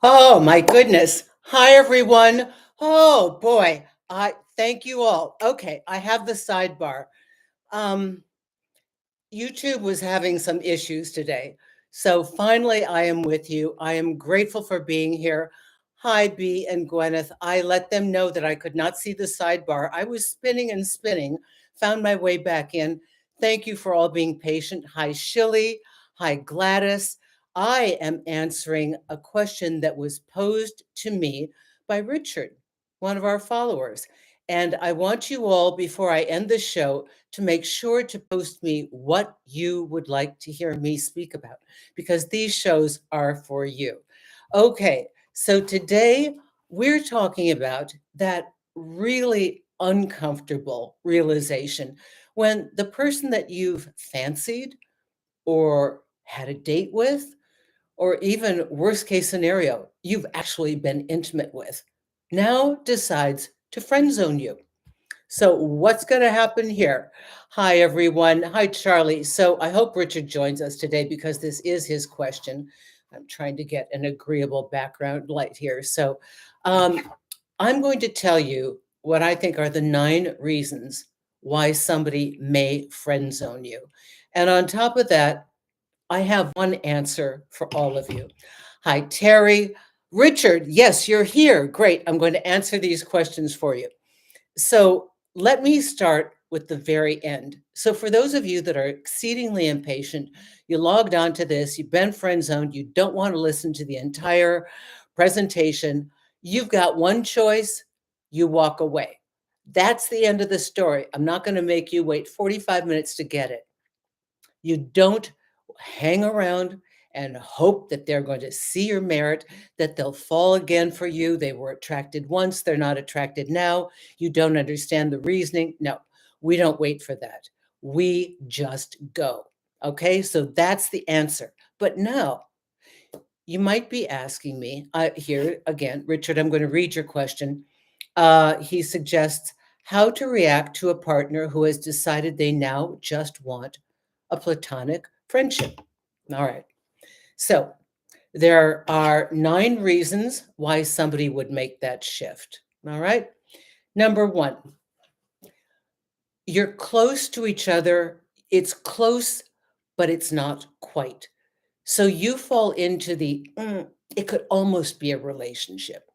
Oh my goodness. Hi everyone. Oh boy. I thank you all. Okay, I have the sidebar. Um YouTube was having some issues today. So finally I am with you. I am grateful for being here. Hi B and Gwyneth. I let them know that I could not see the sidebar. I was spinning and spinning, found my way back in. Thank you for all being patient. Hi Shilly. Hi Gladys. I am answering a question that was posed to me by Richard, one of our followers. And I want you all, before I end the show, to make sure to post me what you would like to hear me speak about, because these shows are for you. Okay, so today we're talking about that really uncomfortable realization when the person that you've fancied or had a date with, or even worst case scenario, you've actually been intimate with, now decides to friend zone you. So, what's going to happen here? Hi, everyone. Hi, Charlie. So, I hope Richard joins us today because this is his question. I'm trying to get an agreeable background light here. So, um, I'm going to tell you what I think are the 9 reasons why somebody may friend zone you. And on top of that, I have one answer for all of you. Hi, Terry. Richard, yes, you're here. Great. I'm going to answer these questions for you. So let me start with the very end. So for those of you that are exceedingly impatient, you logged on to this, you've been friend zoned, you don't want to listen to the entire presentation, you've got one choice, you walk away. That's the end of the story. I'm not going to make you wait 45 minutes to get it. You don't hang around and hope that they're going to see your merit, that they'll fall again for you. They were attracted once, they're not attracted now. You don't understand the reasoning. No, we don't wait for that. We just go. Okay, so that's the answer. But now you might be asking me here again, Richard, I'm going to read your question. He suggests how to react to a partner who has decided they now just want a platonic friendship. All right. So there are 9 reasons why somebody would make that shift. All right. Number one, you're close to each other. It's close, but it's not quite. So you fall into it could almost be a relationship.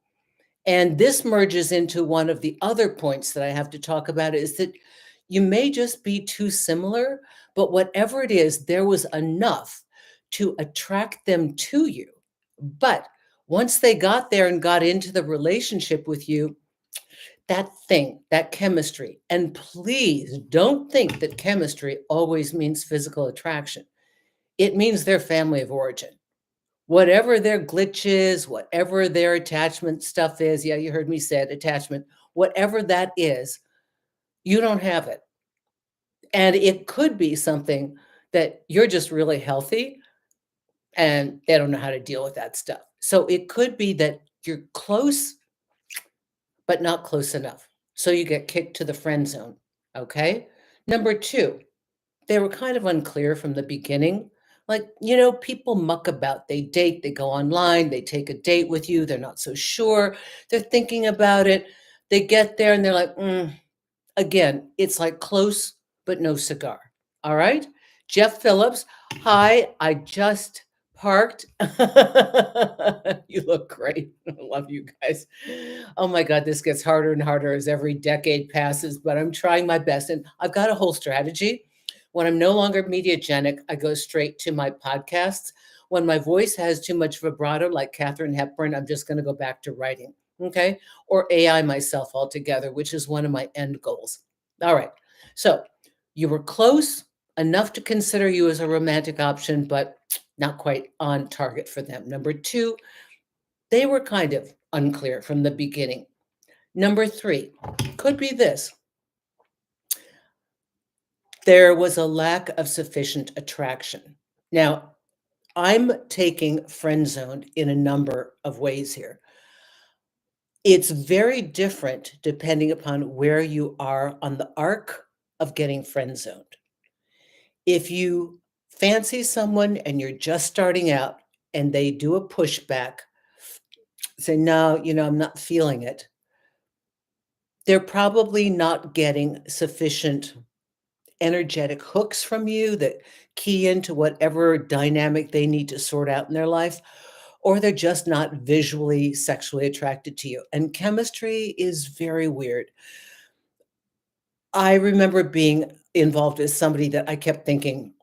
And this merges into one of the other points that I have to talk about is that you may just be too similar, but whatever it is, there was enough to attract them to you. But once they got there and got into the relationship with you, that thing, that chemistry, and please don't think that chemistry always means physical attraction. It means their family of origin. Whatever their glitch is, whatever their attachment stuff is, yeah, you heard me say it, attachment, whatever that is, you don't have it. And it could be something that you're just really healthy and they don't know how to deal with that stuff. So it could be that you're close, but not close enough. So you get kicked to the friend zone. Okay. Number two, they were kind of unclear from the beginning. Like, people muck about. They date, they go online, they take a date with you. They're not so sure. They're thinking about it. They get there and they're like, again, it's like close, but no cigar. All right. Jeff Phillips, hi. I just parked. You look great. I love you guys. Oh my God, this gets harder and harder as every decade passes, but I'm trying my best. And I've got a whole strategy. When I'm no longer mediagenic, I go straight to my podcasts. When my voice has too much vibrato, like Katharine Hepburn, I'm just going to go back to writing. Okay. Or AI myself altogether, which is one of my end goals. All right. So you were close enough to consider you as a romantic option, but not quite on target for them. Number two, they were kind of unclear from the beginning. Number three, could be this. There was a lack of sufficient attraction. Now, I'm taking friend zoned in a number of ways here. It's very different depending upon where you are on the arc of getting friend zoned. If you fancy someone and you're just starting out and they do a pushback, say, no, I'm not feeling it. They're probably not getting sufficient energetic hooks from you that key into whatever dynamic they need to sort out in their life, or they're just not visually sexually attracted to you. And chemistry is very weird. I remember being involved with somebody that I kept thinking,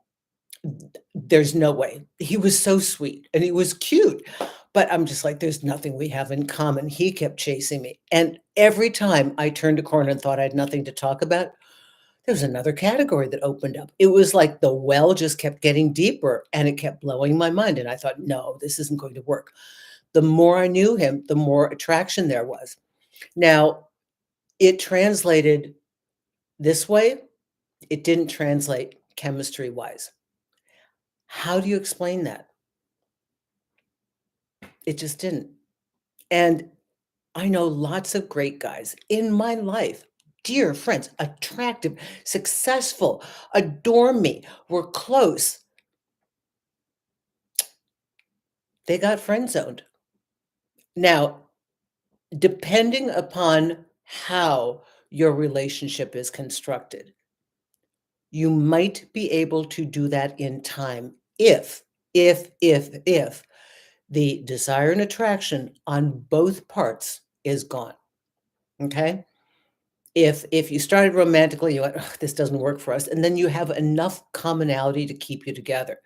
there's no way. He was so sweet and he was cute, but I'm just like, there's nothing we have in common. He kept chasing me. And every time I turned a corner and thought I had nothing to talk about, there was another category that opened up. It was like the well just kept getting deeper and it kept blowing my mind. And I thought, no, this isn't going to work. The more I knew him, the more attraction there was. Now, it translated this way, it didn't translate chemistry wise. How do you explain that? It just didn't. And I know lots of great guys in my life, dear friends, attractive, successful, adore me, we're close. They got friend zoned. Now, depending upon how your relationship is constructed, you might be able to do that in time if the desire and attraction on both parts is gone. Okay? If you started romantically, you went, "Ugh, this doesn't work for us," and then you have enough commonality to keep you together.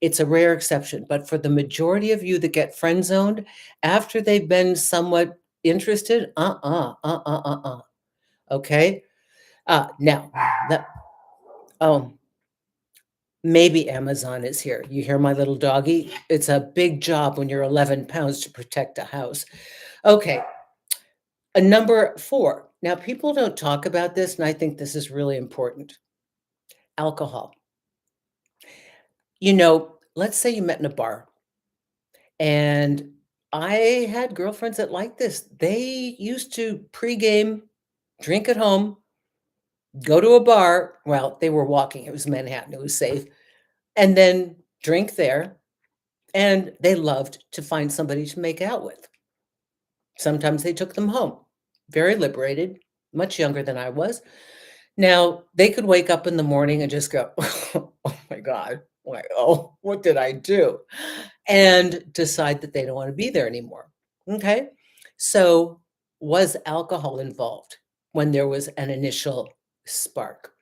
It's a rare exception, but for the majority of you that get friend zoned after they've been somewhat interested, okay? Now, that oh, maybe Amazon is here. You hear my little doggy? It's a big job when you're 11 pounds to protect a house. Okay, number 4. Now, people don't talk about this, and I think this is really important. Alcohol. Let's say you met in a bar, and I had girlfriends that liked this. They used to pregame, drink at home, go to a bar. Well, they were walking. It was Manhattan. It was safe. And then drink there. And they loved to find somebody to make out with. Sometimes they took them home. Very liberated, much younger than I was. Now, they could wake up in the morning and just go, "Oh my God, like, oh, what did I do?" And decide that they don't want to be there anymore. Okay. So, was alcohol involved when there was an initial spark?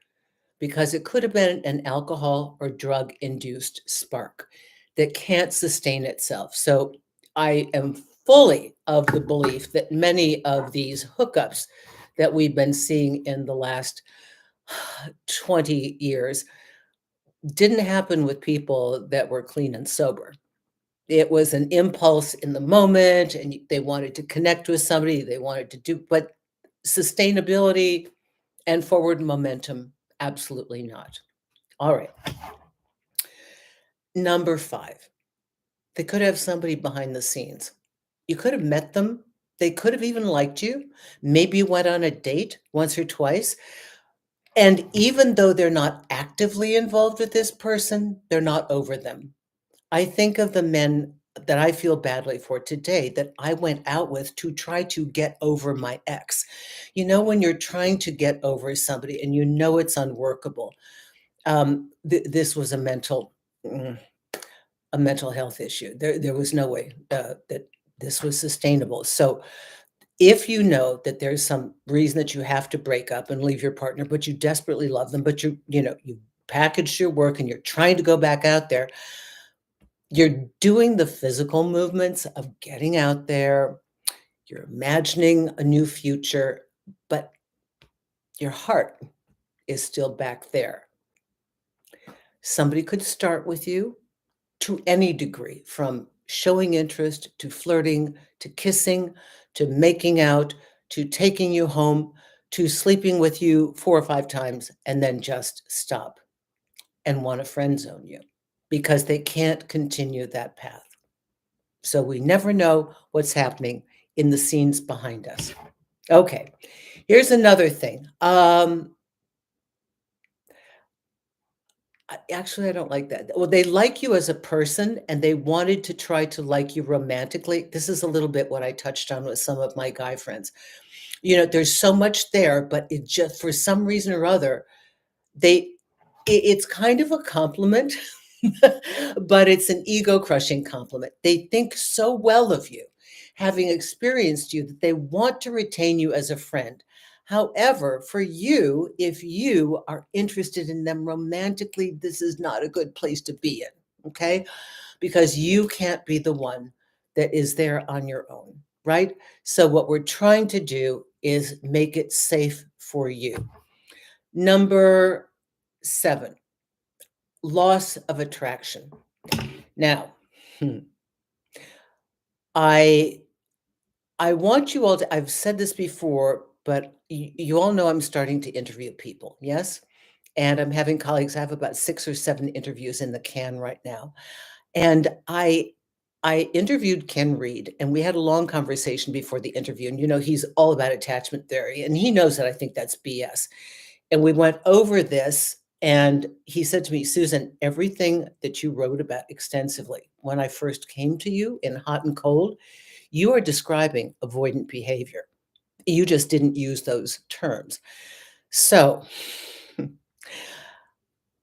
Because it could have been an alcohol or drug induced spark that can't sustain itself. So, I am fully of the belief that many of these hookups that we've been seeing in the last 20 years didn't happen with people that were clean and sober. It was an impulse in the moment, and they wanted to connect with somebody, they wanted to do, but sustainability and forward momentum, absolutely not. All right. Number 5, they could have somebody behind the scenes. You could have met them. They could have even liked you. Maybe you went on a date once or twice. And even though they're not actively involved with this person, they're not over them. I think of the men that I feel badly for today that I went out with to try to get over my ex. When you're trying to get over somebody and it's unworkable. This was mm, a mental health issue. There was no way that this was sustainable. So if you know that there's some reason that you have to break up and leave your partner, but you desperately love them, but you packaged your work and you're trying to go back out there, you're doing the physical movements of getting out there, you're imagining a new future, but your heart is still back there. Somebody could start with you to any degree, from showing interest to flirting to kissing to making out to taking you home to sleeping with you 4 or 5 times and then just stop and want to friend zone you because they can't continue that path. So we never know what's happening in the scenes behind us. Okay, here's another thing. Actually, I don't like that. Well, they like you as a person and they wanted to try to like you romantically. This is a little bit what I touched on with some of my guy friends. There's so much there, but it just for some reason or other, they it's kind of a compliment, but it's an ego crushing compliment. They think so well of you, having experienced you, that they want to retain you as a friend. However, for you, if you are interested in them romantically, this is not a good place to be in, okay? Because you can't be the one that is there on your own, right? So, what we're trying to do is make it safe for you. Number 7, loss of attraction. Now, hmm, I I want you all to, I've said this before, but you all know I'm starting to interview people, yes? And I'm having colleagues. I have about 6 or 7 interviews in the can right now. And I interviewed Ken Reed, and we had a long conversation before the interview. And he's all about attachment theory, and he knows that I think that's BS. And we went over this, and he said to me, Susan, everything that you wrote about extensively when I first came to you in Hot and Cold, you are describing avoidant behavior. You just didn't use those terms. So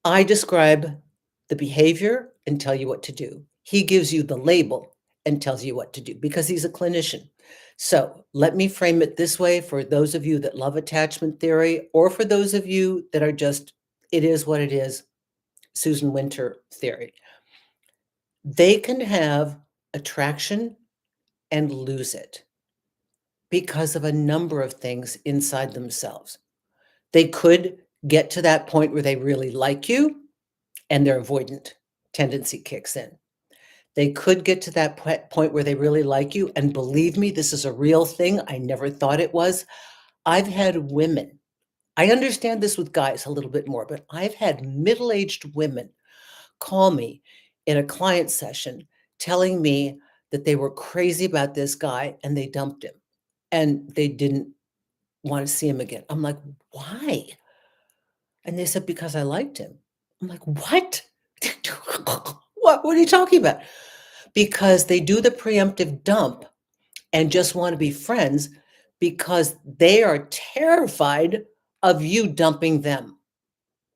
I describe the behavior and tell you what to do. He gives you the label and tells you what to do because he's a clinician. So let me frame it this way for those of you that love attachment theory, or for those of you that are just, it is what it is, Susan Winter theory. They can have attraction and lose it because of a number of things inside themselves. They could get to that point where they really like you and their avoidant tendency kicks in. They could get to that point where they really like you. And believe me, this is a real thing. I never thought it was. I've had women, I understand this with guys a little bit more, but I've had middle aged women call me in a client session telling me that they were crazy about this guy and they dumped him and they didn't want to see him again. I'm like, why? And they said, because I liked him. I'm like, what? What are you talking about? Because they do the preemptive dump and just want to be friends because they are terrified of you dumping them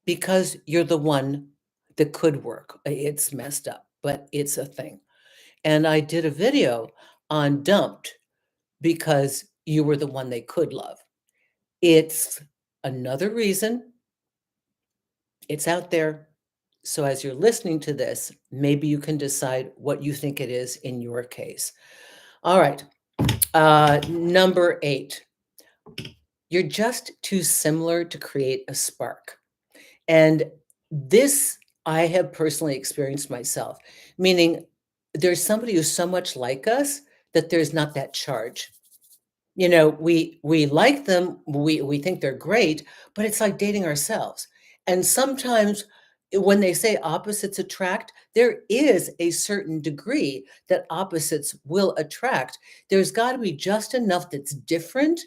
because you're the one that could work. It's messed up, but it's a thing. And I did a video on dumped because you were the one they could love. It's another reason. It's out there. So as you're listening to this, maybe you can decide what you think it is in your case. All right. Number 8, you're just too similar to create a spark. And this I have personally experienced myself, meaning there's somebody who's so much like us that there's not that charge. We like them, we think they're great, but it's like dating ourselves. And sometimes when they say opposites attract, there is a certain degree that opposites will attract. There's got to be just enough that's different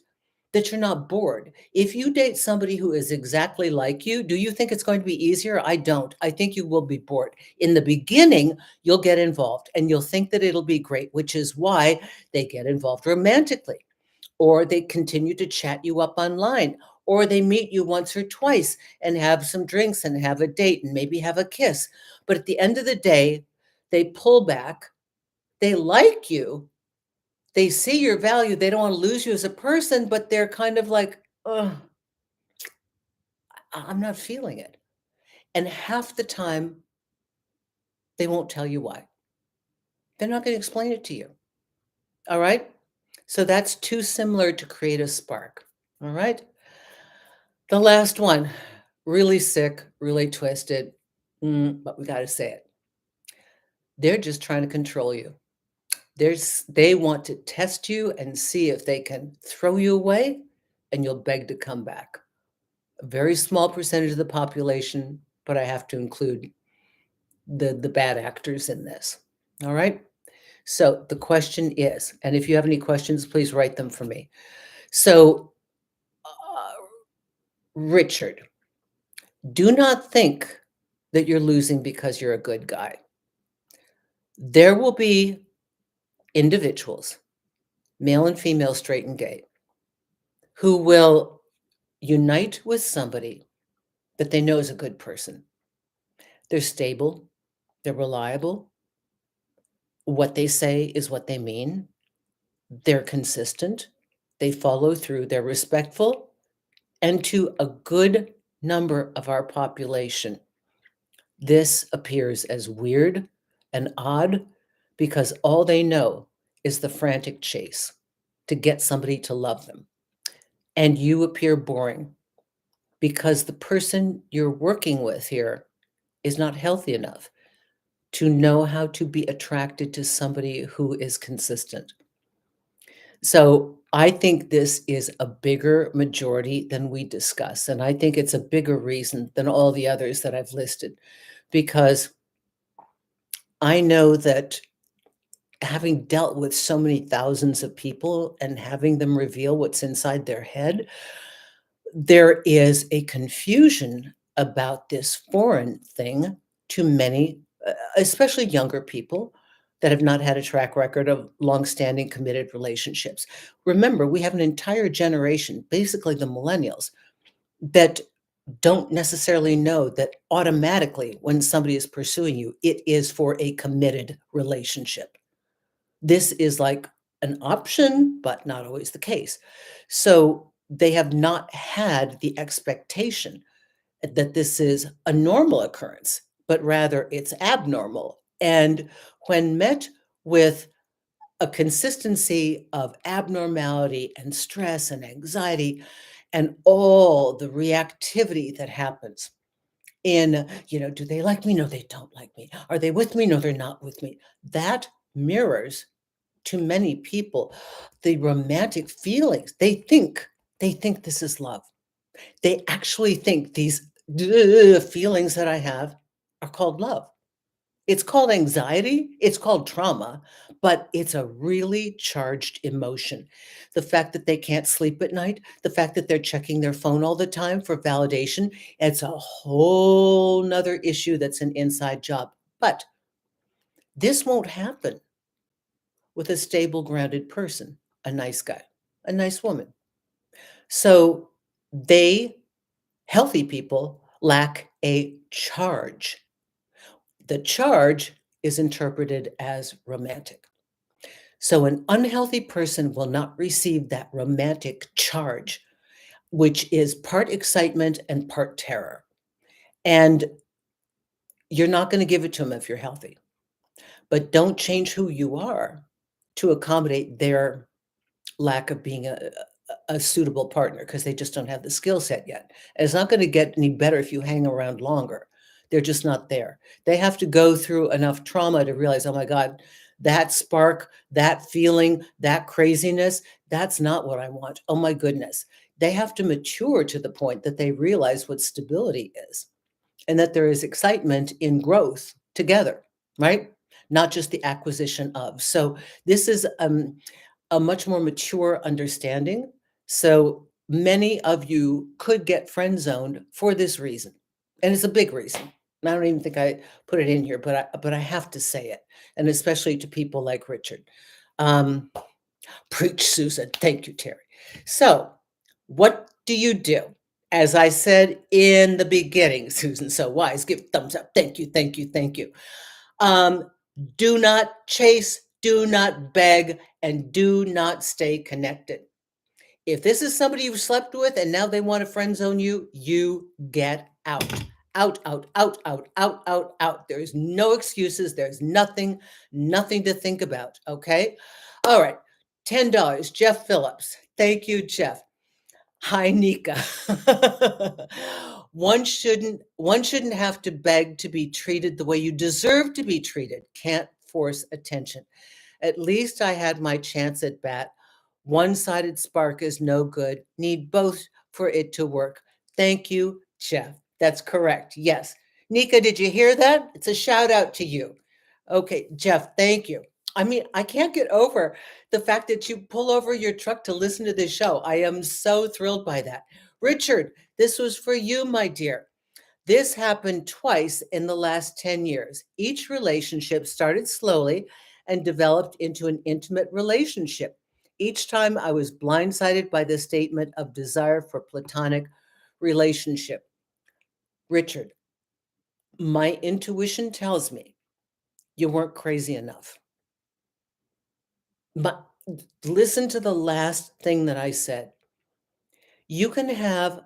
that you're not bored. If you date somebody who is exactly like you, do you think it's going to be easier? I don't. I think you will be bored. In the beginning, you'll get involved and you'll think that it'll be great, which is why they get involved romantically, or they continue to chat you up online, or they meet you once or twice and have some drinks and have a date and maybe have a kiss. But at the end of the day, they pull back, they like you, they see your value, they don't want to lose you as a person, but they're kind of like, oh, I'm not feeling it. And half the time, they won't tell you why. They're not going to explain it to you. All right. So that's too similar to create a spark. All right. The last one, really sick, really twisted, but we got to say it. They're just trying to control you. They want to test you and see if they can throw you away and you'll beg to come back. A very small percentage of the population, but I have to include the bad actors in this. All right. So the question is, and if you have any questions, please write them for me. So, Richard, do not think that you're losing because you're a good guy. There will be individuals, male and female, straight and gay, who will unite with somebody that they know is a good person. They're stable, they're reliable. What they say is what they mean. They're consistent, they follow through, they're respectful. And to a good number of our population, this appears as weird and odd because all they know is the frantic chase to get somebody to love them. And you appear boring because the person you're working with here is not healthy enough to know how to be attracted to somebody who is consistent. So I think this is a bigger majority than we discuss. And I think it's a bigger reason than all the others that I've listed, because I know that having dealt with so many thousands of people and having them reveal what's inside their head, there is a confusion about this foreign thing to many, especially younger people that have not had a track record of longstanding committed relationships. Remember, we have an entire generation, basically the millennials, that don't necessarily know that automatically when somebody is pursuing you, it is for a committed relationship. This is like an option, but not always the case. So they have not had the expectation that this is a normal occurrence, but rather it's abnormal. And when met with a consistency of abnormality and stress and anxiety and all the reactivity that happens in, do they like me? No, they don't like me. Are they with me? No, they're not with me. That mirrors to many people the romantic feelings. They think this is love. They actually think these feelings that I have are called love. It's called anxiety, it's called trauma, but it's a really charged emotion. The fact that they can't sleep at night, the fact that they're checking their phone all the time for validation, it's a whole nother issue that's an inside job. But this won't happen with a stable, grounded person, a nice guy, a nice woman. So they, healthy people, lack a charge. The charge is interpreted as romantic. So an unhealthy person will not receive that romantic charge, which is part excitement and part terror. And you're not going to give it to them if you're healthy. But don't change who you are to accommodate their lack of being a suitable partner because they just don't have the skill set yet. And it's not going to get any better if you hang around longer. They're just not there. They have to go through enough trauma to realize, oh my God, that spark, that feeling, that craziness, that's not what I want. Oh my goodness. They have to mature to the point that they realize what stability is and that there is excitement in growth together, right? Not just the acquisition of. So this is a much more mature understanding. So many of you could get friend zoned for this reason. And it's a big reason. And I don't even think I put it in here, but I have to say it. And especially to people like Richard. Preach, Susan. Thank you, Terry. So what do you do? As I said in the beginning, Susan, so wise, give thumbs up. Thank you, thank you, thank you. Do not chase, do not beg, and do not stay connected. If this is somebody you've slept with and now they want to friend zone you, you get out. Out, out, out, out, out, out, out. There's no excuses. There's nothing to think about. Okay. All right. $10. Jeff Phillips. Thank you, Jeff. Hi, Nika. One shouldn't have to beg to be treated the way you deserve to be treated. Can't force attention. At least I had my chance at bat. One-sided spark is no good. Need both for it to work. Thank you, Jeff. That's correct. Yes. Nika, did you hear that? It's a shout out to you. Okay, Jeff, thank you. I mean, I can't get over the fact that you pull over your truck to listen to this show. I am so thrilled by that. Richard, this was for you, my dear. This happened twice in the last 10 years. Each relationship started slowly and developed into an intimate relationship. Each time I was blindsided by the statement of desire for platonic relationship. Richard, my intuition tells me you weren't crazy enough. But listen to the last thing that I said. You can have,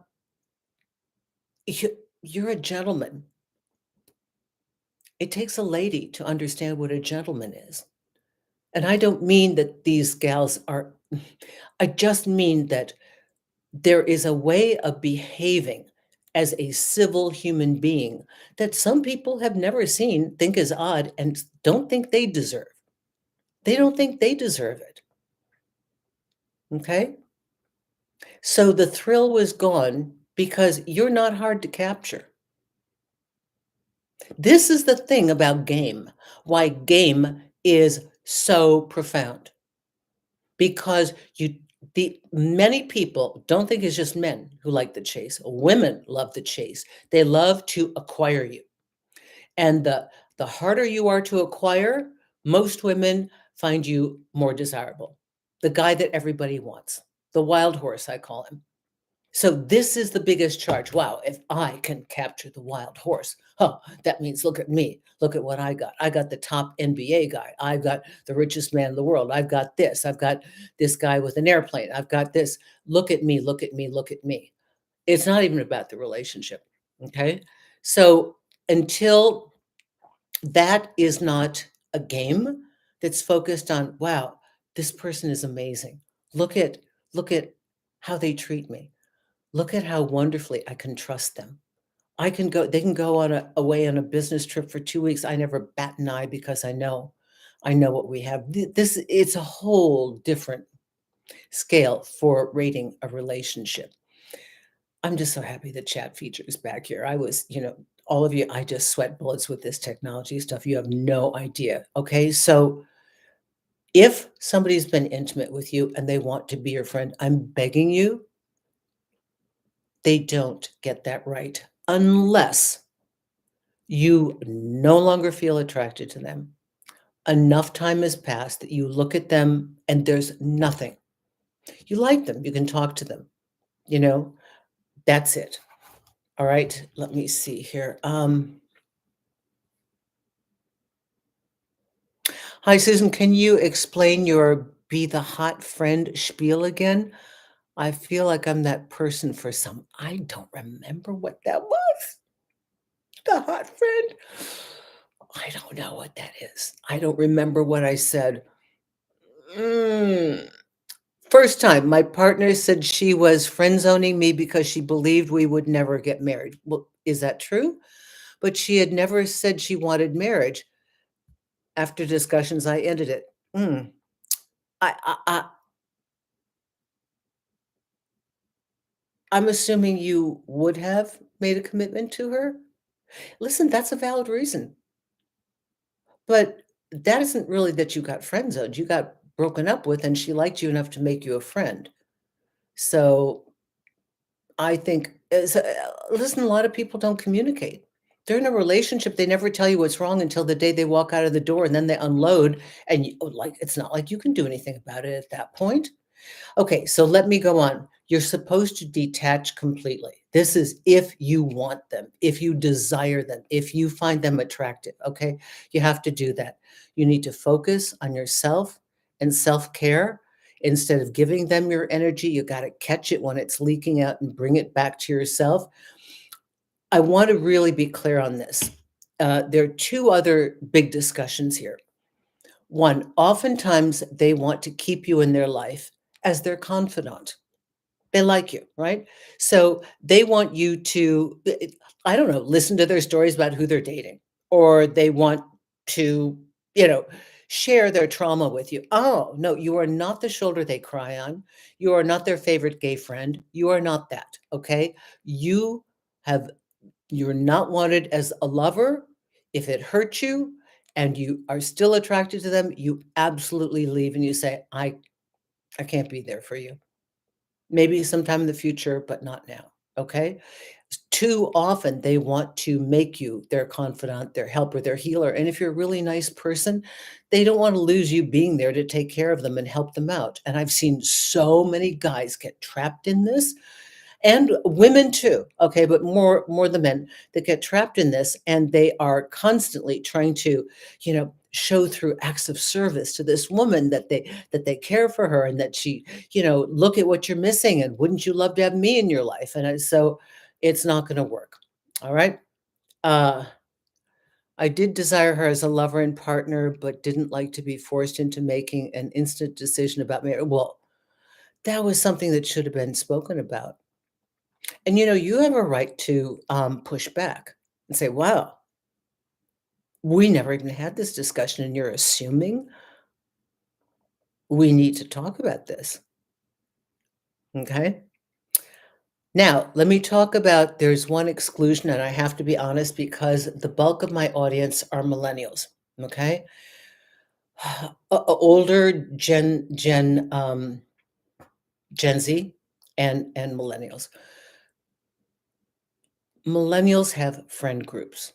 you're a gentleman. It takes a lady to understand what a gentleman is. And I don't mean that these gals are, I just mean that there is a way of behaving as a civil human being that some people have never seen, think is odd, and don't think they deserve. They don't think they deserve it. Okay? So the thrill was gone because you're not hard to capture. This is the thing about game, why game is so profound. Because the many people don't think it's just men who like the chase. Women love the chase. They love to acquire you. And the harder you are to acquire, most women find you more desirable. The guy that everybody wants, the wild horse, I call him. So this is the biggest charge. Wow, if I can capture the wild horse, huh, that means look at me. Look at what I got. I got the top NBA guy. I've got the richest man in the world. I've got this. I've got this guy with an airplane. I've got this. Look at me, look at me, look at me. It's not even about the relationship. Okay. So until that is not a game that's focused on, wow, this person is amazing. Look at look at how they treat me. Look at how wonderfully I can trust them. They can go on away on a business trip for 2 weeks. I never bat an eye because I know what we have. This, it's a whole different scale for rating a relationship. I'm just so happy the chat feature is back here. I was, all of you, I just sweat bullets with this technology stuff. You have no idea. Okay. So if somebody's been intimate with you and they want to be your friend, I'm begging you, they don't get that right unless you no longer feel attracted to them. Enough time has passed that you look at them and there's nothing. You like them, you can talk to them, you know, that's it. All right, let me see here. Hi, Susan, can you explain your be the hot friend spiel again? I feel like I'm that person for some. I don't remember what that was. The hot friend. I don't know what that is. I don't remember what I said. Mm. First time, my partner said she was friend zoning me because she believed we would never get married. Well, is that true? But she had never said she wanted marriage. After discussions, I ended it. Mm. I, I'm assuming you would have made a commitment to her. Listen, that's a valid reason. But that isn't really that you got friend zoned. You got broken up with and she liked you enough to make you a friend. So I think, listen, a lot of people don't communicate. They're in a relationship, they never tell you what's wrong until the day they walk out of the door and then they unload and like, it's not like you can do anything about it at that point. Okay, so let me go on. You're supposed to detach completely. This is if you want them, if you desire them, if you find them attractive, okay? You have to do that. You need to focus on yourself and self-care. Instead of giving them your energy, you got to catch it when it's leaking out and bring it back to yourself. I want to really be clear on this. There are two other big discussions here. One, oftentimes they want to keep you in their life as their confidant. They like you, right? So they want you to, I don't know, listen to their stories about who they're dating, or they want to, you know, share their trauma with you. Oh, no, you are not the shoulder they cry on. You are not their favorite gay friend. You are not that, okay? You have, you're not wanted as a lover. If it hurts you and you are still attracted to them, you absolutely leave and you say, I can't be there for you. Maybe sometime in the future, but not now. Okay. too often they want to make you their confidant, their helper, their healer. And if you're a really nice person, they don't want to lose you being there to take care of them and help them out. And I've seen so many guys get trapped in this, and women too, okay, but more the men that get trapped in this, and they are constantly trying to, show through acts of service to this woman that they care for her, and that she, look at what you're missing, and wouldn't you love to have me in your life? So it's not going to work. All right. uh I did desire her as a lover and partner, but didn't like to be forced into making an instant decision about marriage. Well, that was something that should have been spoken about. And you have a right to push back and say, wow, we never even had this discussion, and you're assuming we need to talk about this. Okay. Now, let me talk about, there's one exclusion, and I have to be honest because the bulk of my audience are millennials. Okay. Older Gen Z and millennials. Millennials have friend groups.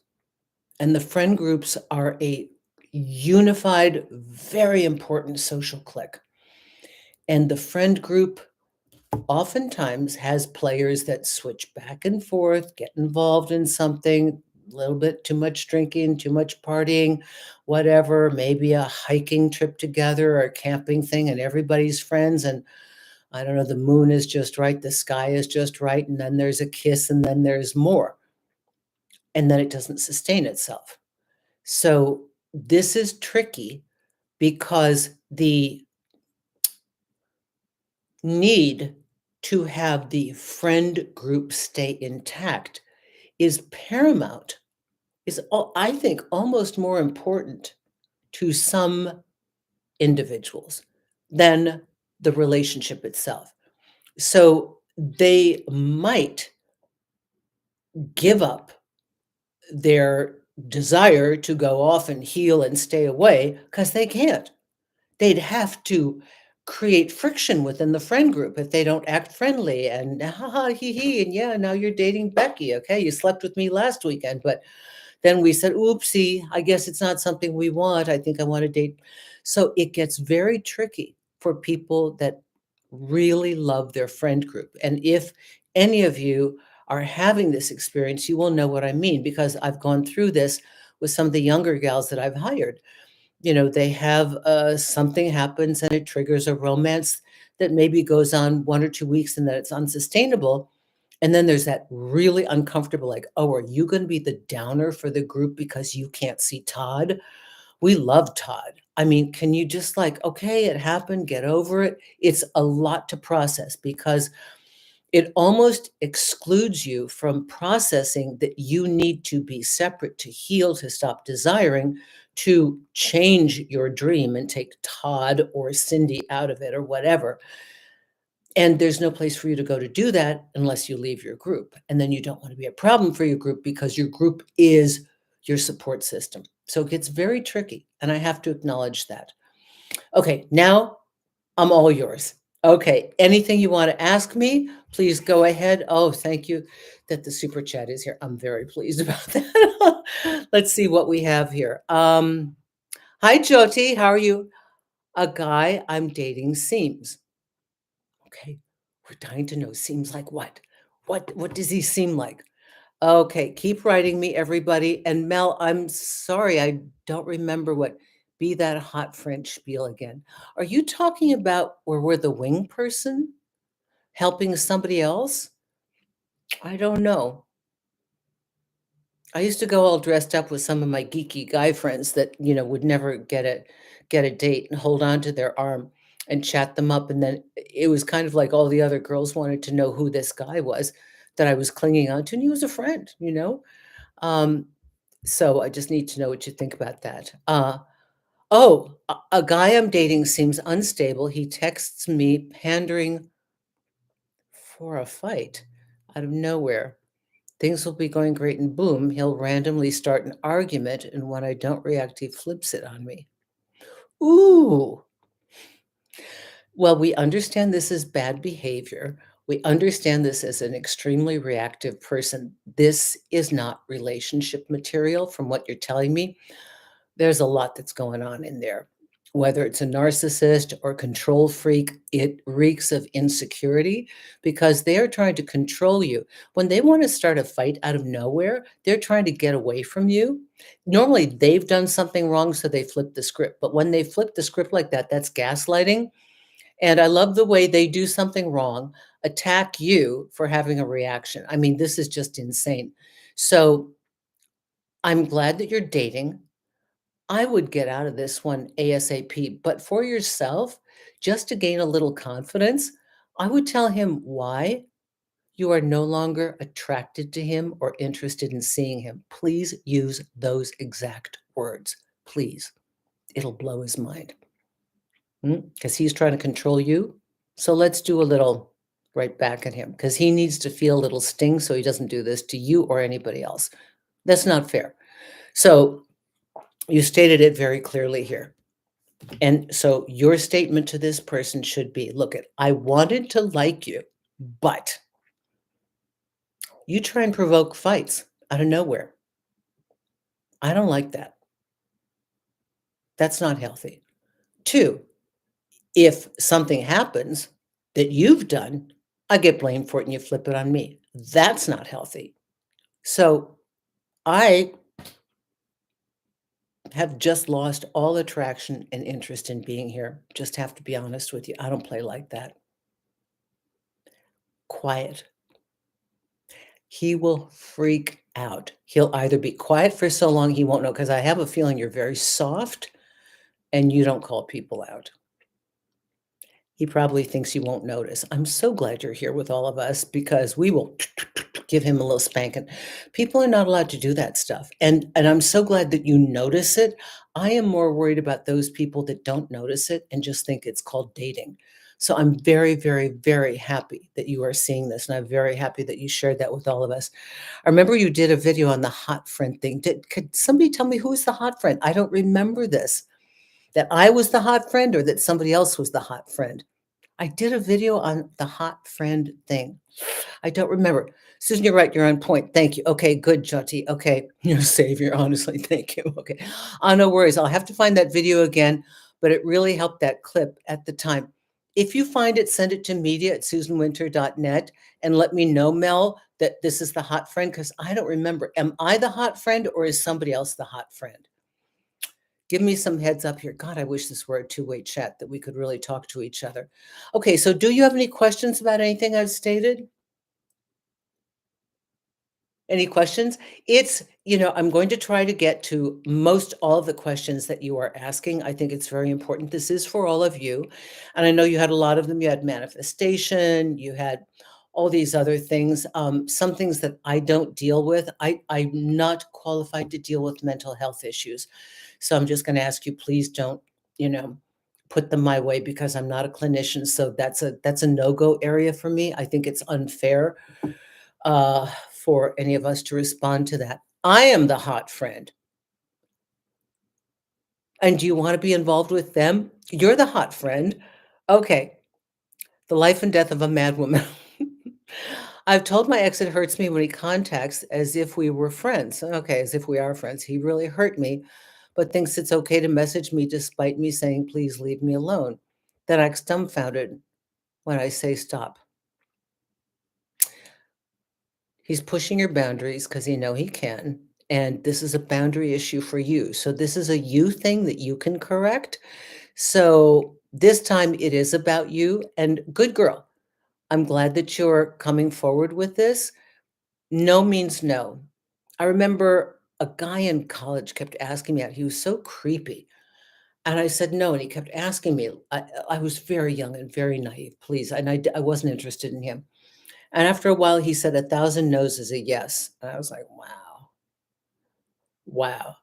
And the friend groups are a unified, very important social clique. And the friend group oftentimes has players that switch back and forth, get involved in something, a little bit too much drinking, too much partying, whatever, maybe a hiking trip together or a camping thing, and everybody's friends. And I don't know, the moon is just right, the sky is just right, and then there's a kiss, and then there's more. And then it doesn't sustain itself. So this is tricky because the need to have the friend group stay intact is paramount, I think, almost more important to some individuals than the relationship itself. So they might give up their desire to go off and heal and stay away because they can't. They'd have to create friction within the friend group if they don't act friendly, and ha ha he he, and yeah, now you're dating Becky. Okay, you slept with me last weekend, but then we said, oopsie, I guess it's not something we want. I think I want to date. So it gets very tricky for people that really love their friend group. And if any of you are having this experience, you will know what I mean, because I've gone through this with some of the younger gals that I've hired. They have something happens and it triggers a romance that maybe goes on 1 or 2 weeks, and that it's unsustainable. And then there's that really uncomfortable, like, oh, are you going to be the downer for the group because you can't see Todd? We love Todd. I mean, can you just, like, okay, it happened, get over it? It's a lot to process because it almost excludes you from processing that you need to be separate to heal, to stop desiring, to change your dream and take Todd or Cindy out of it or whatever. And there's no place for you to go to do that unless you leave your group. And then you don't want to be a problem for your group because your group is your support system. So it gets very tricky. And I have to acknowledge that. Okay, now I'm all yours. Okay, anything you want to ask me, please go ahead. Oh, thank you that the super chat is here. I'm very pleased about that. Let's see what we have here. Hi, Jyoti. How are you? A guy I'm dating seems. Okay, we're dying to know. Seems like what? What does he seem like? Okay, keep writing me, everybody. And Mel, I'm sorry, I don't remember what be that hot French spiel again. Are you talking about where we're the wing person helping somebody else? I don't know. I used to go all dressed up with some of my geeky guy friends that, would never get a date, and hold on to their arm and chat them up. And then it was kind of like all the other girls wanted to know who this guy was that I was clinging on to. And he was a friend. Um, so I just need to know what you think about that. Oh, a guy I'm dating seems unstable. He texts me pandering for a fight out of nowhere. Things will be going great, and boom, he'll randomly start an argument, and when I don't react, he flips it on me. Ooh. Well, we understand this is bad behavior. We understand this as an extremely reactive person. This is not relationship material from what you're telling me. There's a lot that's going on in there. Whether it's a narcissist or control freak, it reeks of insecurity because they are trying to control you. When they want to start a fight out of nowhere, they're trying to get away from you. Normally, they've done something wrong, so they flip the script. But when they flip the script like that, that's gaslighting. And I love the way they do something wrong, attack you for having a reaction. I mean, this is just insane. So I'm glad that you're dating. I would get out of this one ASAP, but for yourself, just to gain a little confidence, I would tell him why you are no longer attracted to him or interested in seeing him. Please use those exact words. Please. It'll blow his mind. Because he's trying to control you. So let's do a little right back at him because he needs to feel a little sting so he doesn't do this to you or anybody else. That's not fair. So you stated it very clearly here. And so your statement to this person should be, look, I wanted to like you, but you try and provoke fights out of nowhere. I don't like that. That's not healthy. Two, if something happens that you've done, I get blamed for it and you flip it on me. That's not healthy. So I have just lost all attraction and interest in being here. Just have to be honest with you. I don't play like that. Quiet. He will freak out. He'll either be quiet for so long he won't know, because I have a feeling you're very soft and you don't call people out. He probably thinks you won't notice. I'm so glad you're here with all of us because we will give him a little spanking. People are not allowed to do that stuff. And I'm so glad that you notice it. I am more worried about those people that don't notice it and just think it's called dating. So I'm very, very, very happy that you are seeing this. And I'm very happy that you shared that with all of us. I remember you did a video on the hot friend thing. Could somebody tell me who is the hot friend? I don't remember this. That I was the hot friend or that somebody else was the hot friend. I did a video on the hot friend thing. I don't remember. Susan, you're right. You're on point. Thank you. Okay, good, Jyoti. Okay, you're a savior. Honestly, thank you. Okay, no worries. I'll have to find that video again, but it really helped that clip at the time. If you find it, send it to media@susanwinter.net and let me know, Mel, that this is the hot friend because I don't remember. Am I the hot friend or is somebody else the hot friend? Give me some heads up here. God, I wish this were a two-way chat that we could really talk to each other. Okay, so do you have any questions about anything I've stated? Any questions? I'm going to try to get to most all of the questions that you are asking. I think it's very important. This is for all of you. And I know you had a lot of them. You had manifestation, you had all these other things. Some things that I don't deal with. I'm not qualified to deal with mental health issues. So I'm just going to ask you, please don't, you know, put them my way because I'm not a clinician. So that's a no-go area for me. I think it's unfair for any of us to respond to that. I am the hot friend. And do you want to be involved with them? You're the hot friend. Okay. The life and death of a mad woman. I've told my ex it hurts me when he contacts as if we were friends. Okay, as if we are friends. He really hurt me, but thinks it's okay to message me despite me saying, please leave me alone. Then acts dumbfounded when I say stop. He's pushing your boundaries because he know he can, and this is a boundary issue for you. So this is a you thing that you can correct. So this time it is about you, and good girl. I'm glad that you're coming forward with this. No means no. I remember a guy in college kept asking me out. He was so creepy. And I said no, and he kept asking me. I was very young and very naive, please. And I wasn't interested in him. And after a while, he said 1,000 no's is a yes. And I was like, wow, wow.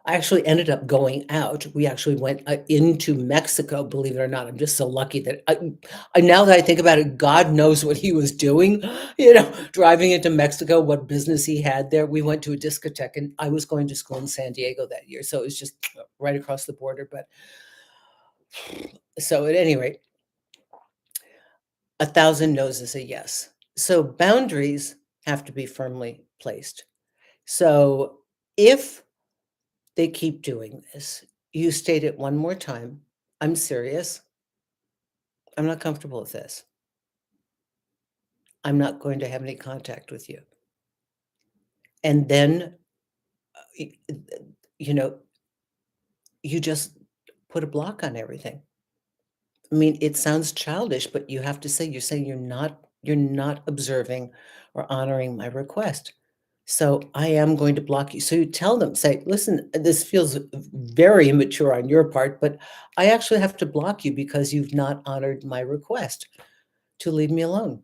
I actually ended up going out. We actually went into Mexico, believe it or not. I'm just so lucky that now that I think about it, God knows what he was doing, driving into Mexico, what business he had there. We went to a discotheque and I was going to school in San Diego that year. So it was just right across the border. But so at any rate, 1,000 no's is a yes. So boundaries have to be firmly placed. So if they keep doing this, you state it one more time. I'm serious. I'm not comfortable with this. I'm not going to have any contact with you. And then, y- you know, you just put a block on everything. I mean, it sounds childish, but you have to say, you're saying you're not observing or honoring my request. So I am going to block you. So you tell them, say, listen, this feels very immature on your part, but I actually have to block you because you've not honored my request to leave me alone.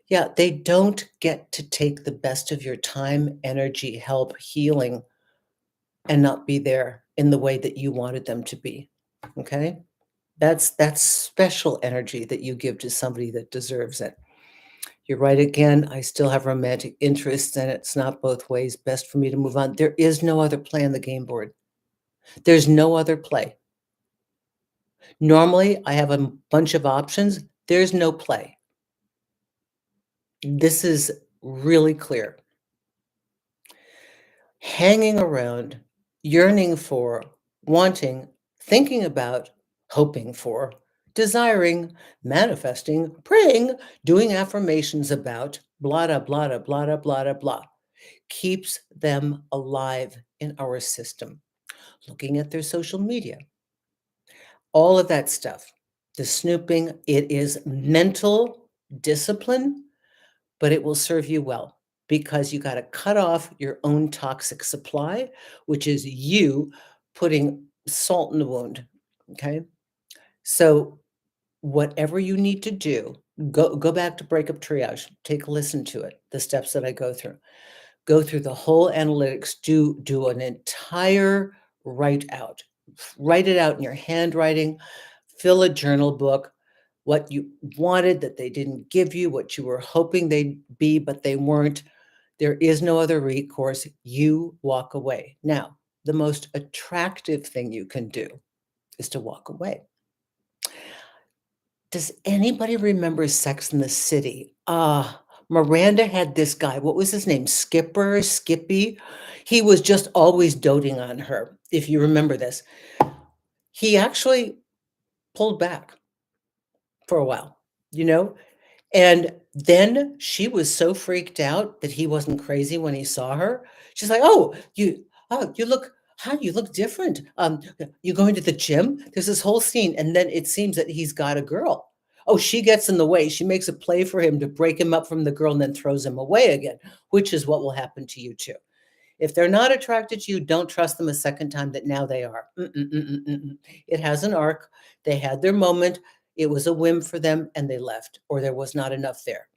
Yeah, they don't get to take the best of your time, energy, help, healing, and not be there in the way that you wanted them to be. Okay? That's special energy that you give to somebody that deserves it. You're right again. I still have romantic interests, and it's not both ways. Best for me to move on. There is no other play on the game board. There's no other play. Normally, I have a bunch of options. There's no play. This is really clear. Hanging around, yearning for, wanting, thinking about, hoping for, desiring, manifesting, praying, doing affirmations about, blah, blah, blah, blah, blah, blah, blah, keeps them alive in our system. Looking at their social media, all of that stuff, the snooping, it is mental discipline, but it will serve you well because you got to cut off your own toxic supply, which is you putting salt in the wound. Okay. So, whatever you need to do, go back to breakup triage, take a listen to it, the steps that I go through the whole analytics, do an entire write it out in your handwriting, fill a journal book, what you wanted that they didn't give you, what you were hoping they'd be, but they weren't. There is no other recourse. You walk away. Now, the most attractive thing you can do is to walk away. Does anybody remember Sex in the City? Miranda had this guy. What was his name? Skippy. He was just always doting on her. If you remember this, he actually pulled back for a while, you know? And then she was so freaked out that he wasn't crazy when he saw her. She's like, you look, how you look different. You going to the gym? There's this whole scene. And then it seems that he's got a girl. Oh, she gets in the way. She makes a play for him to break him up from the girl and then throws him away again, which is what will happen to you too. If they're not attracted to you, don't trust them a second time that now they are. It has an arc. They had their moment. It was a whim for them and they left, or there was not enough there.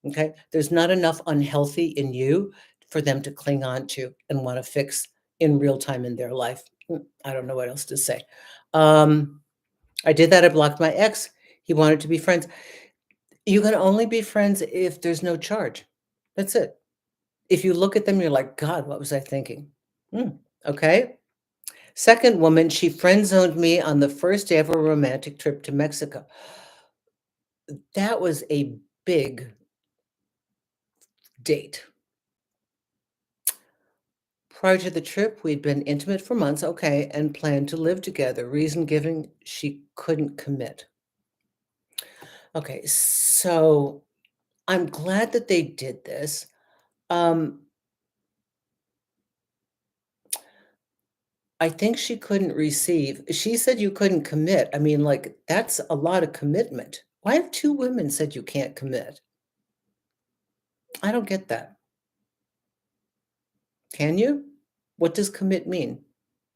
Okay. There's not enough unhealthy in you for them to cling on to and want to fix in real time in their life. I don't know what else to say. Um, I did that. I blocked my ex. He wanted to be friends. You can only be friends if there's no charge. That's it. If you look at them, you're like, God, what was I thinking? Okay. Second woman, she friend zoned me on the first day of a romantic trip to Mexico. That was a big date. Prior to the trip, we'd been intimate for months, okay, and planned to live together. Reason given, she couldn't commit. Okay, so I'm glad that they did this. Um, I think she couldn't receive. She said you couldn't commit. I mean, like, that's a lot of commitment. Why have two women said you can't commit? I don't get that. Can you? What does commit mean?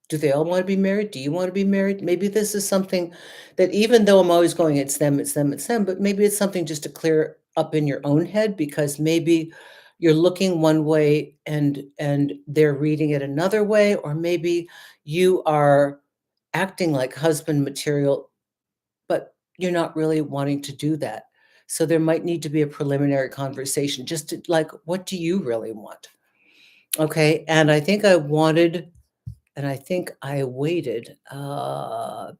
Do they all wanna be married? Do you wanna be married? Maybe this is something that even though I'm always going, "It's them, it's them, it's them," but maybe it's something just to clear up in your own head because maybe you're looking one way and they're reading it another way, or maybe you are acting like husband material, but you're not really wanting to do that. So there might need to be a preliminary conversation just to like, what do you really want? Okay, and I think I waited,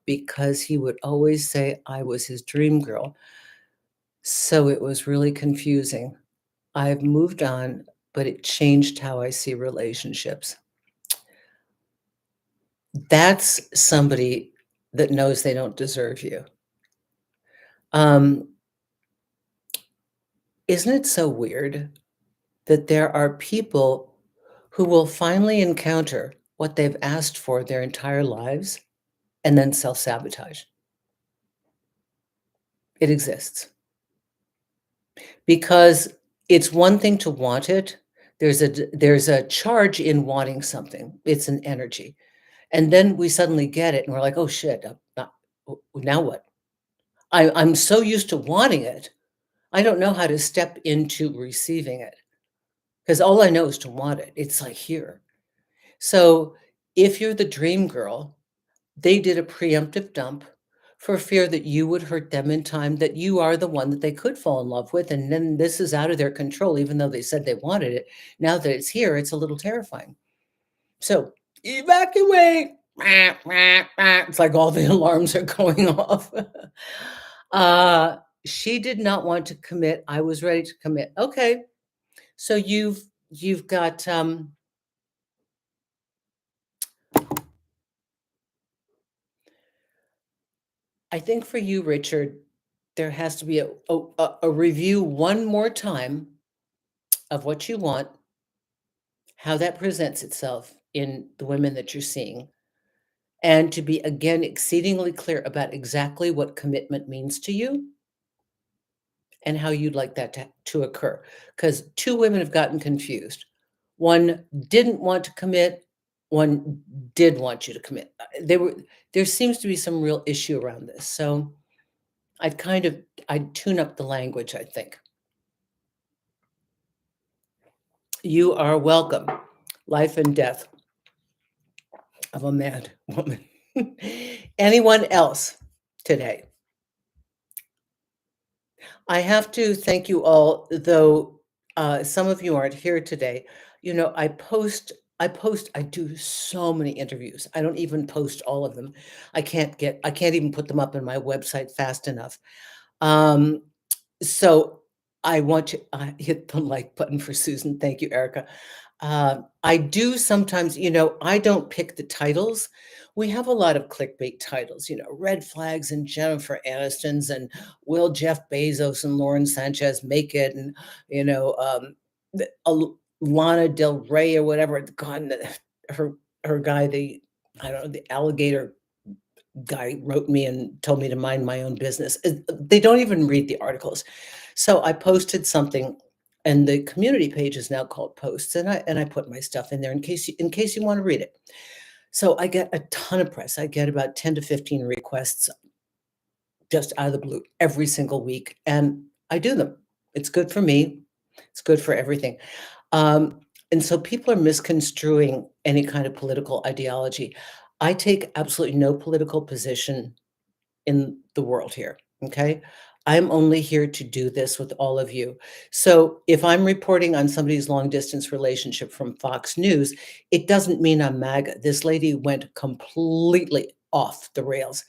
because he would always say I was his dream girl. So it was really confusing. I've moved on, but it changed how I see relationships. That's somebody that knows they don't deserve you. Um, isn't it so weird that there are people who will finally encounter what they've asked for their entire lives and then self-sabotage? It exists. Because it's one thing to want it. There's a charge in wanting something. It's an energy. And then we suddenly get it and we're like, "Oh shit, not now what?" I'm so used to wanting it. I don't know how to step into receiving it because all I know is to want it. It's like here. So if you're the dream girl, they did a preemptive dump for fear that you would hurt them in time, that you are the one that they could fall in love with, and then this is out of their control, even though they said they wanted it. Now that it's here, it's a little terrifying. So, evacuate! It's like all the alarms are going off. Uh, she did not want to commit. I was ready to commit. Okay. So you've got I think for you, Richard, there has to be a review one more time of what you want, how that presents itself in the women that you're seeing, and to be again exceedingly clear about exactly what commitment means to you and how you'd like that to occur. Because two women have gotten confused. One didn't want to commit, one did want you to commit. There seems to be some real issue around this. So I'd tune up the language, I think. You are welcome. Life and death of a mad woman. Anyone else today? I have to thank you all, though some of you aren't here today. You know, I do so many interviews. I don't even post all of them. I can't even put them up on my website fast enough. Um, so I want to hit the like button for Susan. Thank you, Erica. I do sometimes, I don't pick the titles. We have a lot of clickbait titles, red flags and Jennifer Aniston's and will Jeff Bezos and Lauren Sanchez make it? And, Lana Del Rey or whatever. God, her, her guy, I don't know, the alligator guy wrote me and told me to mind my own business. They don't even read the articles. So I posted something and the community page is now called Posts and I put my stuff in there in case you want to read it. So I get a ton of press. I get about 10 to 15 requests just out of the blue every single week and I do them. It's good for me. It's good for everything. Um, and so people are misconstruing any kind of political ideology. I take absolutely no political position in the world here. Okay. I'm only here to do this with all of you. So if I'm reporting on somebody's long distance relationship from Fox News, it doesn't mean I'm MAGA. This lady went completely off the rails.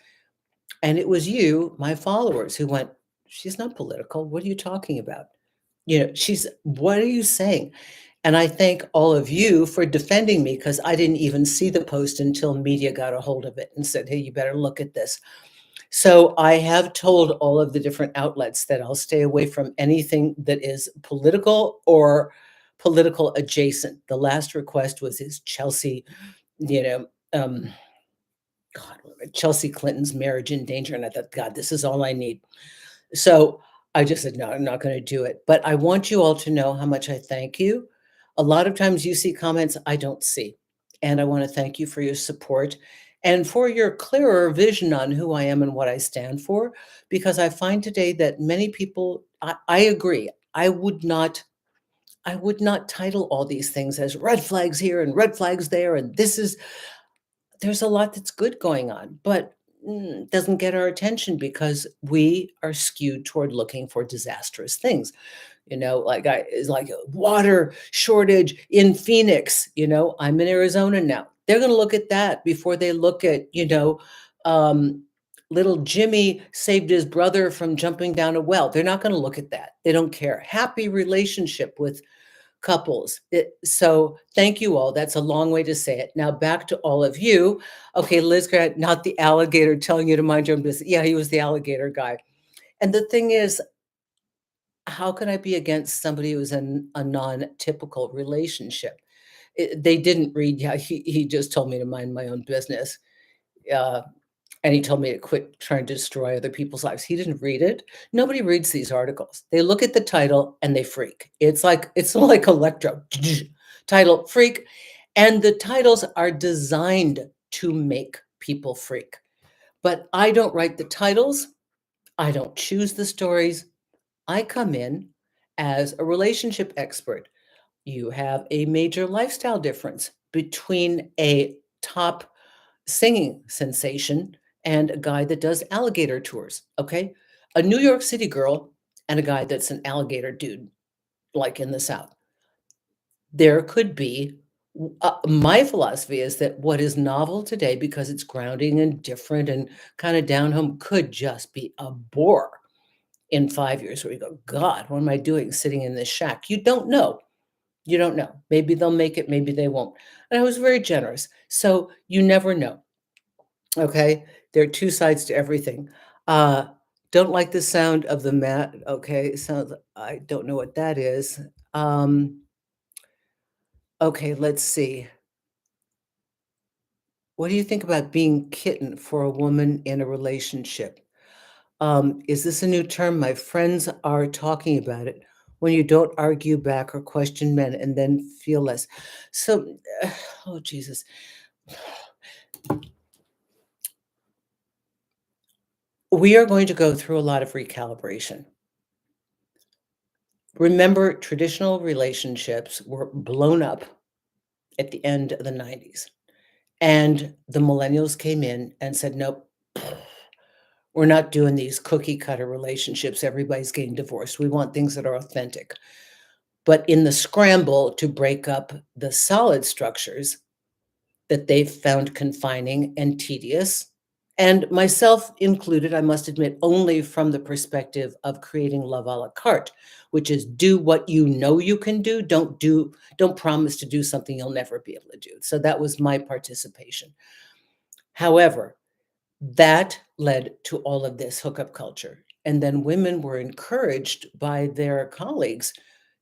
And it was you, my followers, who went, she's not political. What are you talking about? What are you saying? And I thank all of you for defending me because I didn't even see the post until media got a hold of it and said, hey, you better look at this. So I have told all of the different outlets that I'll stay away from anything that is political or political adjacent. The last request was is Chelsea, you know, um, God, Chelsea Clinton's marriage in danger. And I thought, God, this is all I need. So I just said, no, I'm not going to do it. But I want you all to know how much I thank you. A lot of times you see comments I don't see. And I want to thank you for your support and for your clearer vision on who I am and what I stand for. Because I find today that many people, I agree, I would not title all these things as red flags here and red flags there. And there's a lot that's good going on, but doesn't get our attention because we are skewed toward looking for disastrous things. Like is like a water shortage in Phoenix. I'm in Arizona now. They're going to look at that before they look at, um, little Jimmy saved his brother from jumping down a well. They're not going to look at that. They don't care. Happy relationship with couples. So thank you all. That's a long way to say it. Now back to all of you. Okay, Liz Grant, not the alligator telling you to mind your own business. Yeah, he was the alligator guy. And the thing is, how can I be against somebody who's in a non-typical relationship? They didn't read. Yeah, he just told me to mind my own business. Uh, and he told me to quit trying to destroy other people's lives. He didn't read it. Nobody reads these articles. They look at the title and they freak. It's like electro title freak, and the titles are designed to make people freak. But I don't write the titles. I don't choose the stories. I come in as a relationship expert. You have a major lifestyle difference between a top singing sensation and a guy that does alligator tours. Okay. A New York City girl and a guy that's an alligator dude, like in the South. There could be, my philosophy is that what is novel today, because it's grounding and different and kind of down home, could just be a bore in 5 years where you go, God, what am I doing sitting in this shack? You don't know. You don't know. Maybe they'll make it, maybe they won't. And I was very generous. So you never know. Okay, there are two sides to everything. Uh, don't like the sound of the mat. Okay, sounds. I don't know what that is. Okay, let's see. What do you think about being kitten for a woman in a relationship? Is this a new term? My friends are talking about it. When you don't argue back or question men and then feel less. So, oh Jesus. We are going to go through a lot of recalibration. Remember, traditional relationships were blown up at the end of the 90s. And the millennials came in and said, nope, we're not doing these cookie cutter relationships. Everybody's getting divorced. We want things that are authentic. But in the scramble to break up the solid structures that they've found confining and tedious, and myself included, I must admit, only from the perspective of creating love a la carte, which is do what you know you can do. Don't promise to do something you'll never be able to do. So that was my participation. However, that led to all of this hookup culture. And then women were encouraged by their colleagues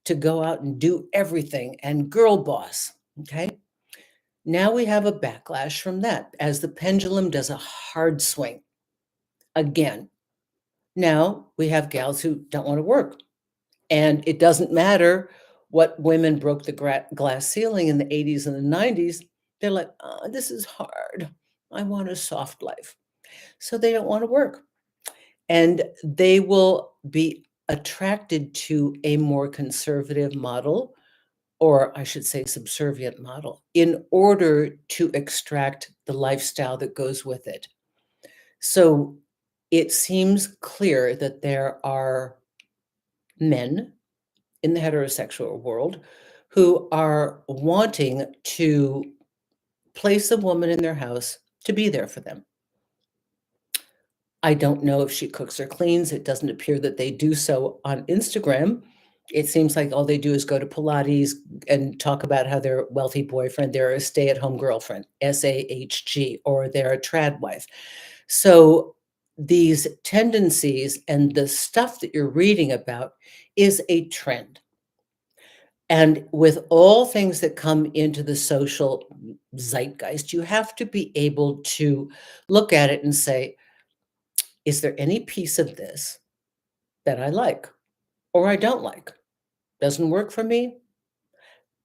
to go out and do everything and girl boss. Okay. Now we have a backlash from that as the pendulum does a hard swing again. Now we have gals who don't want to work. And it doesn't matter what women broke the glass ceiling in the 80s and the 90s. They're like, oh, this is hard. I want a soft life. So they don't want to work. And they will be attracted to a more conservative model, or I should say subservient model, in order to extract the lifestyle that goes with it. So it seems clear that there are men in the heterosexual world who are wanting to place a woman in their house to be there for them. I don't know if she cooks or cleans. It doesn't appear that they do so on Instagram. It seems like all they do is go to Pilates and talk about how they're a wealthy boyfriend, they're a stay-at-home girlfriend, SAHG, or they're a trad wife. So these tendencies and the stuff that you're reading about is a trend. And with all things that come into the social zeitgeist, you have to be able to look at it and say, is there any piece of this that I like or I don't like? Doesn't work for me?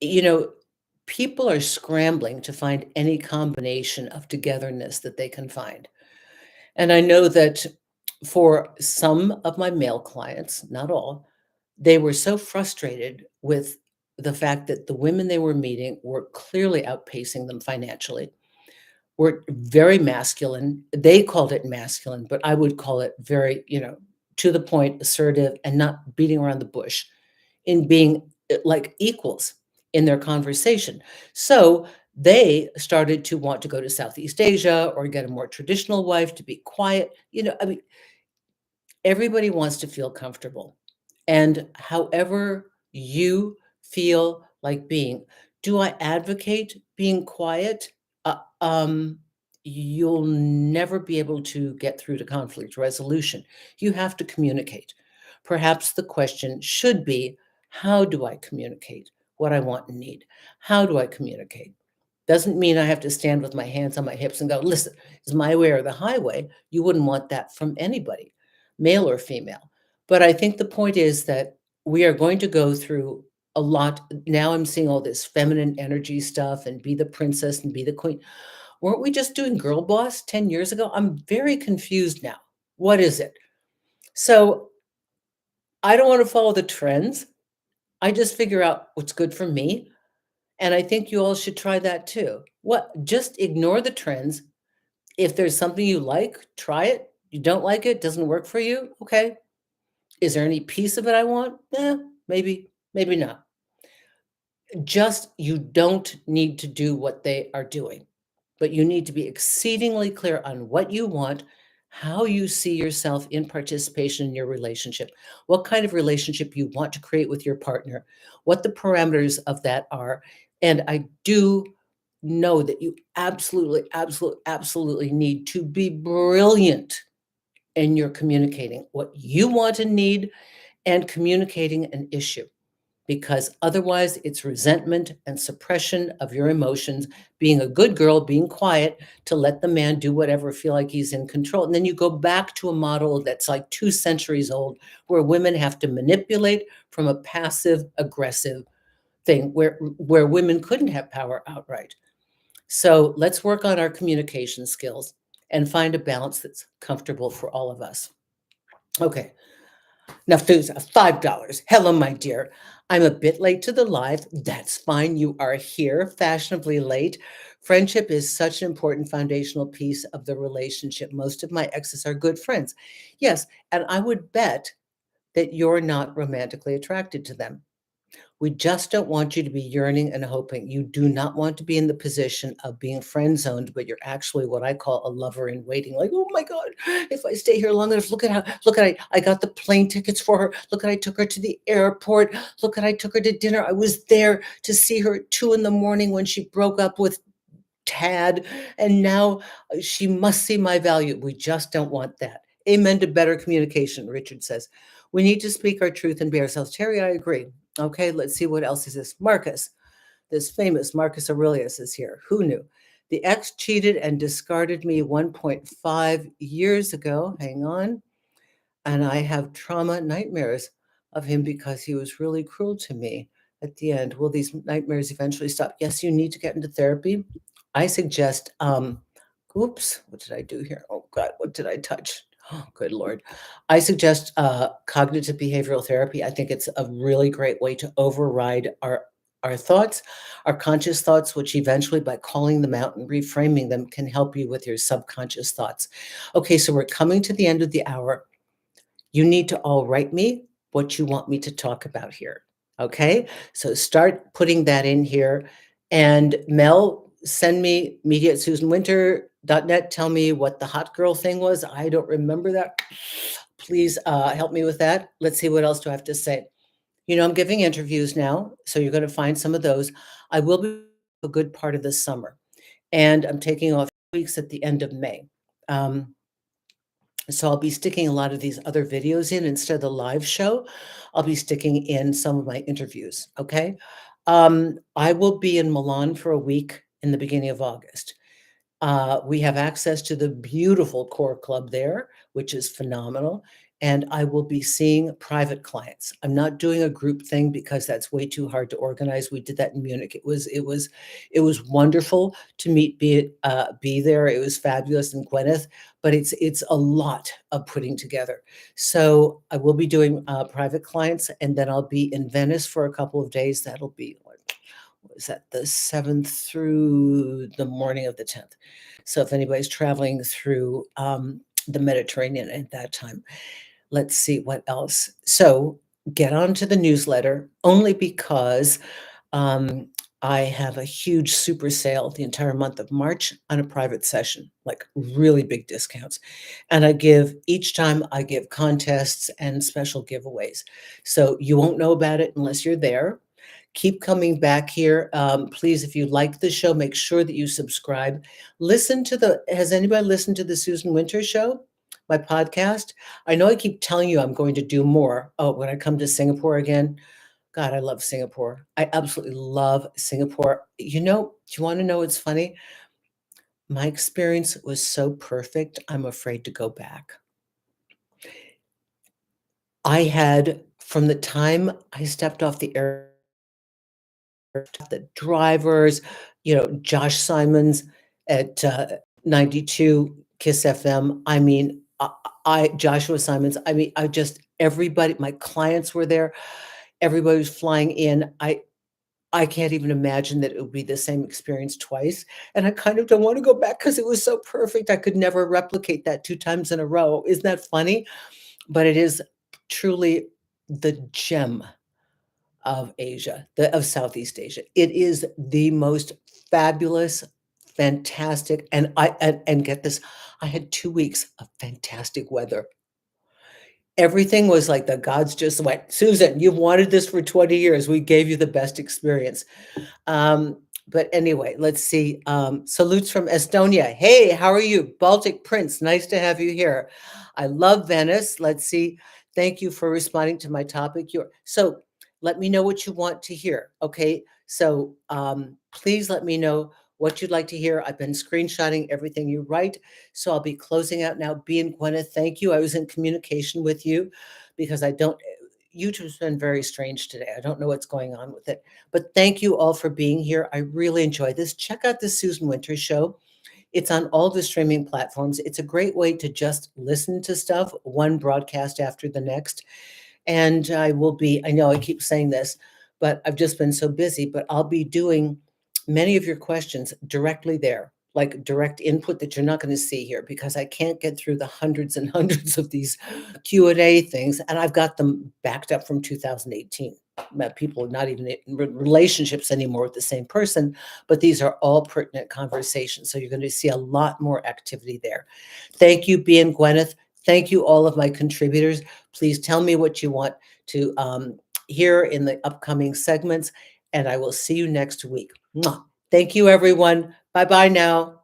You know, people are scrambling to find any combination of togetherness that they can find. And I know that for some of my male clients, not all, they were so frustrated with the fact that the women they were meeting were clearly outpacing them financially, were very masculine. They called it masculine, but I would call it very, to the point, assertive, and not beating around the bush in being like equals in their conversation. So They started to want to go to Southeast Asia or get a more traditional wife to be quiet. I mean, everybody wants to feel comfortable. And however you feel like being, do I advocate being quiet? Uh, um, you'll never be able to get through to conflict resolution. You have to communicate. Perhaps the question should be, how do I communicate what I want and need? How do I communicate? Doesn't mean I have to stand with my hands on my hips and go, listen, it's my way or the highway. You wouldn't want that from anybody, male or female. But I think the point is that we are going to go through a lot. Now I'm seeing all this feminine energy stuff and be the princess and be the queen. Weren't we just doing girl boss 10 years ago? I'm very confused now. What is it? So I don't want to follow the trends. I just figure out what's good for me. And I think you all should try that too. Just ignore the trends. If there's something you like, try it. You don't like it, doesn't work for you, okay. Is there any piece of it I want? Maybe, maybe not. Just you don't need to do what they are doing, but you need to be exceedingly clear on what you want, how you see yourself in participation in your relationship, what kind of relationship you want to create with your partner, what the parameters of that are. And I do know that you absolutely, absolutely, absolutely need to be brilliant in your communicating what you want and need and communicating an issue, because otherwise it's resentment and suppression of your emotions, being a good girl, being quiet to let the man do whatever, feel like he's in control. And then you go back to a model that's like 2 centuries old, where women have to manipulate from a passive aggressive thing where women couldn't have power outright. So let's work on our communication skills and find a balance that's comfortable for all of us. Okay. Nafusa, $5. Hello, my dear. I'm a bit late to the live. That's fine. You are here, fashionably late. Friendship is such an important foundational piece of the relationship. Most of my exes are good friends. Yes, and I would bet that you're not romantically attracted to them. We just don't want you to be yearning and hoping. You do not want to be in the position of being friend zoned, but you're actually what I call a lover in waiting. Like, oh my God, if I stay here long enough, look at I got the plane tickets for her. Look at I took her to the airport. Look at I took her to dinner. I was there to see her at 2 in the morning when she broke up with Tad, and now she must see my value. We just don't want that. Amen to better communication, Richard says. We need to speak our truth and be ourselves. Terry, I agree. Okay, let's see what else is this. Marcus, this famous Marcus Aurelius is here. Who knew? The ex cheated and discarded me 1.5 years ago. Hang on. And I have trauma nightmares of him because he was really cruel to me at the end. Will these nightmares eventually stop? Yes, you need to get into therapy. I suggest, oops, what did I do here? Oh God, what did I touch? Oh, good Lord. I suggest cognitive behavioral therapy. I think it's a really great way to override our thoughts, our conscious thoughts, which eventually, by calling them out and reframing them, can help you with your subconscious thoughts. Okay, so we're coming to the end of the hour. You need to all write me what you want me to talk about here. Okay, so start putting that in here. And Mel, send me media@susanwinter.net. Tell me what the hot girl thing was. I don't remember that. Please help me with that. Let's see, what else do I have to say? I'm giving interviews now, so you're going to find some of those. I will be a good part of this summer, and I'm taking off weeks at the end of May. So I'll be sticking a lot of these other videos in instead of the live show. I'll be sticking in some of my interviews. Okay. I will be in Milan for a week in the beginning of August. We have access to the beautiful core club there, which is phenomenal. And I will be seeing private clients. I'm not doing a group thing because that's way too hard to organize. We did that in Munich. It was wonderful to be there. It was fabulous in Gwyneth, but it's a lot of putting together. So I will be doing private clients, and then I'll be in Venice for a couple of days. That'll be was that the 7th through the morning of the 10th. So if anybody's traveling through the Mediterranean at that time, let's see what else. So get onto the newsletter only because um, I have a huge super sale the entire month of March on a private session, like really big discounts. And I give each time I give contests and special giveaways. So you won't know about it unless you're there. Keep coming back here. Please, if you like the show, make sure that you subscribe. Has anybody listened to the Susan Winter Show, my podcast? I know I keep telling you I'm going to do more. Oh, when I come to Singapore again, God, I love Singapore. I absolutely love Singapore. Do you want to know what's funny? My experience was so perfect, I'm afraid to go back. I had, from the time I stepped off the air, the drivers, Josh Simons at 92 Kiss FM. I mean, Joshua Simons. I mean, everybody, my clients were there. Everybody was flying in. I can't even imagine that it would be the same experience twice. And I kind of don't want to go back because it was so perfect. I could never replicate that 2 times in a row. Isn't that funny? But it is truly the gem of Asia, of Southeast Asia. It is the most fabulous, fantastic, and get this, I had 2 weeks of fantastic weather. Everything was like the gods just went, "Susan, you've wanted this for 20 years. We gave you the best experience." But anyway, let's see. Salutes from Estonia. Hey, how are you? Baltic Prince, nice to have you here. I love Venice. Let's see. Thank you for responding to my topic. So let me know what you want to hear. Okay. So please let me know what you'd like to hear. I've been screenshotting everything you write. So I'll be closing out now. B and Gwyneth, thank you. I was in communication with you because YouTube's been very strange today. I don't know what's going on with it. But thank you all for being here. I really enjoy this. Check out the Susan Winters Show. It's on all the streaming platforms. It's a great way to just listen to stuff, one broadcast after the next. And I know I keep saying this, but I've just been so busy, but I'll be doing many of your questions directly there, like direct input that you're not going to see here because I can't get through the hundreds and hundreds of these Q&A things. And I've got them backed up from 2018. People are not even in relationships anymore with the same person, but these are all pertinent conversations. So you're going to see a lot more activity there. Thank you, B and Gwyneth. Thank you, all of my contributors. Please tell me what you want to hear in the upcoming segments, and I will see you next week. Mwah. Thank you, everyone. Bye-bye now.